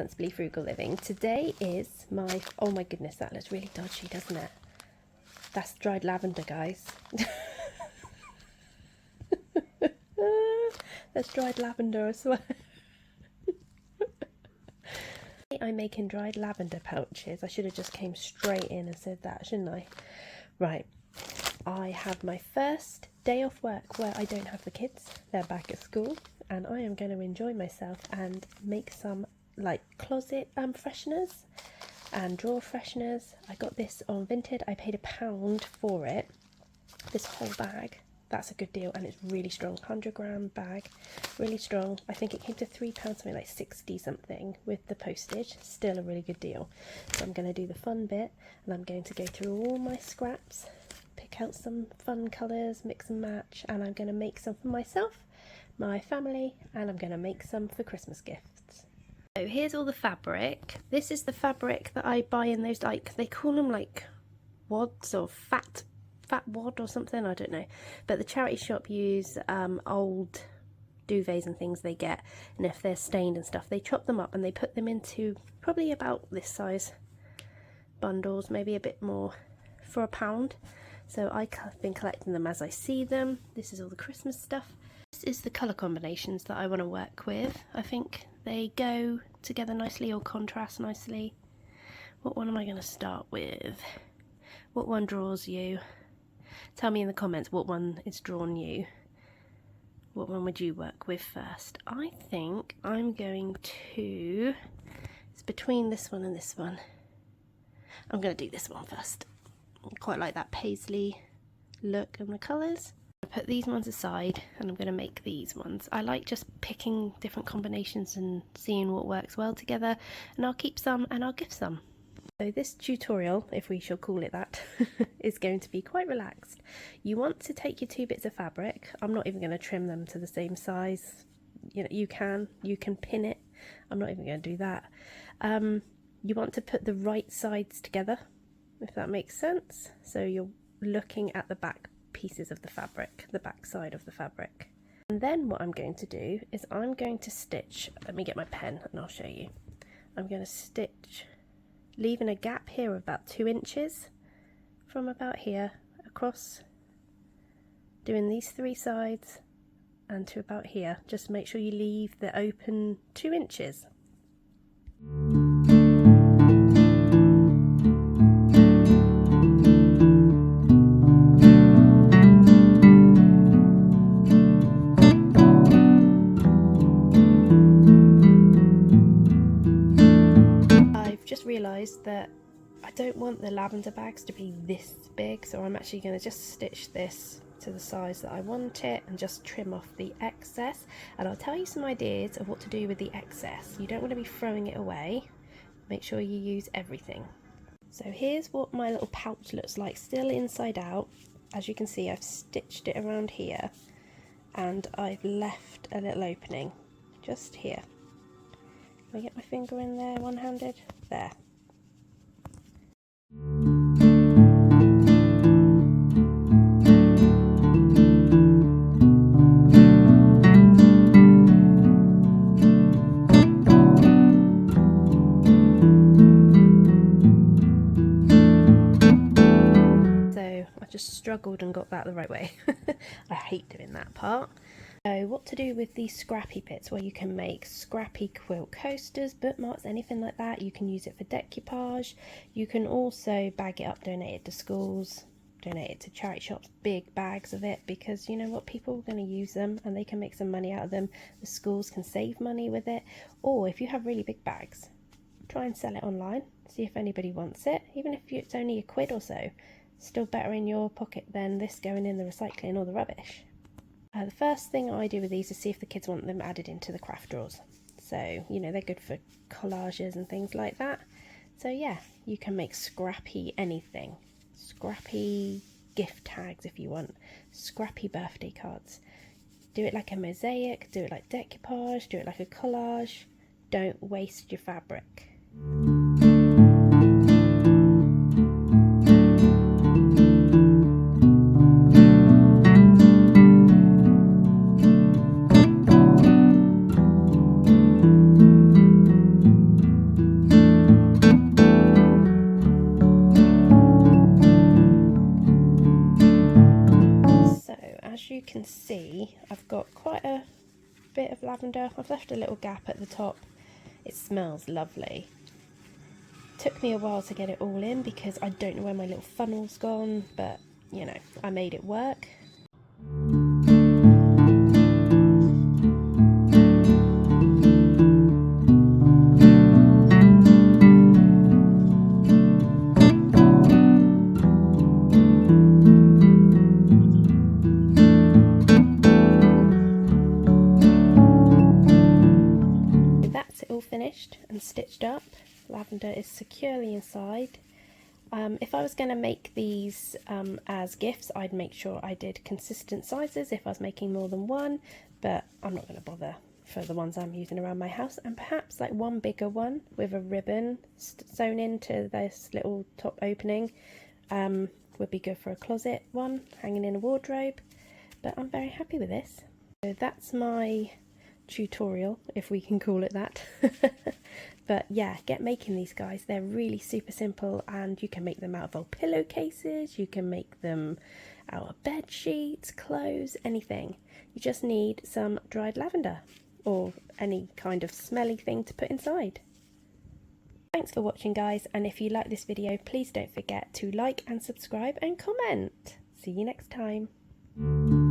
Sensibly Frugal Living. Today is my, oh my goodness, that looks really dodgy, doesn't it? That's dried lavender, guys. That's dried lavender, I swear. I'm making dried lavender pouches. I should have just came straight in and said that, shouldn't I? Right, I have my first day off work where I don't have the kids. They're back at school and I am going to enjoy myself and make some like closet fresheners and drawer fresheners. I got this on Vinted. I paid £1 for it. This whole bag, that's a good deal, and it's really strong. 100-gram bag, really strong. I think it came to £3, something like 60 something with the postage. Still a really good deal. So I'm going to do the fun bit, and I'm going to go through all my scraps, pick out some fun colours, mix and match, and I'm going to make some for myself, my family, and I'm going to make some for Christmas gifts. So here's all the fabric. This is the fabric that I buy in those, like, they call them like wads or fat wad or something, I don't know, but the charity shop use old duvets and things they get, and if they're stained and stuff, they chop them up and they put them into probably about this size bundles, maybe a bit more, for £1. So I've been collecting them as I see them. This is all the Christmas stuff. This is the colour combinations that I want to work with. I think they go together nicely or contrast nicely. What one am I going to start with? What one draws you? Tell me in the comments what one is drawn you. What one would you work with first? I think I'm going to, it's between this one and this one. I'm going to do this one first. I quite like that paisley look and the colours. I put these ones aside and I'm going to make these ones. I like just picking different combinations and seeing what works well together, and I'll keep some and I'll gift some. So this tutorial, if we shall call it that, is going to be quite relaxed. You want to take your 2 bits of fabric. I'm not even going to trim them to the same size. You know, you can pin it. I'm not even going to do that. You want to put the right sides together, if that makes sense. So you're looking at the back pieces of the fabric, the back side of the fabric. And then what I'm going to do is I'm going to stitch. Let me get my pen and I'll show you. I'm going to stitch, leaving a gap here of about 2 inches from about here across, doing these 3 sides and to about here. Just make sure you leave the open 2 inches. Realised that I don't want the lavender bags to be this big, so I'm actually going to just stitch this to the size that I want it and just trim off the excess. And I'll tell you some ideas of what to do with the excess. You don't want to be throwing it away. Make sure you use everything. So here's what my little pouch looks like, still inside out. As you can see, I've stitched it around here and I've left a little opening just here. Can I get my finger in there one-handed? There. So I just struggled and got that the right way. I hate doing that part. So what to do with these scrappy bits? Well, you can make scrappy quilt coasters, bookmarks, anything like that. You can use it for decoupage. You can also bag it up, donate it to schools, donate it to charity shops, big bags of it, because you know what, people are going to use them and they can make some money out of them. The schools can save money with it. Or if you have really big bags, try and sell it online, see if anybody wants it. Even if it's only £1 or so, still better in your pocket than this going in the recycling or the rubbish. The first thing I do with these is see if the kids want them added into the craft drawers. So, you know, they're good for collages and things like that. So yeah, you can make scrappy anything. Scrappy gift tags if you want. Scrappy birthday cards. Do it like a mosaic, do it like decoupage, do it like a collage. Don't waste your fabric. can see, I've got quite a bit of lavender. I've left a little gap at the top. It smells lovely. Took me a while to get it all in because I don't know where my little funnel's gone, but you know, I made it work. That's it all finished and stitched up. Lavender is securely inside. If I was going to make these as gifts, I'd make sure I did consistent sizes if I was making more than one, but I'm not going to bother for the ones I'm using around my house. And perhaps like one bigger one with a ribbon sewn into this little top opening would be good for a closet one, hanging in a wardrobe, but I'm very happy with this. So that's my tutorial, if we can call it that. But yeah, get making these guys. They're really super simple, and you can make them out of old pillowcases, you can make them out of bed sheets, clothes, anything. You just need some dried lavender or any kind of smelly thing to put inside. Thanks for watching, guys, and if you like this video, please don't forget to like and subscribe and comment. See you next time.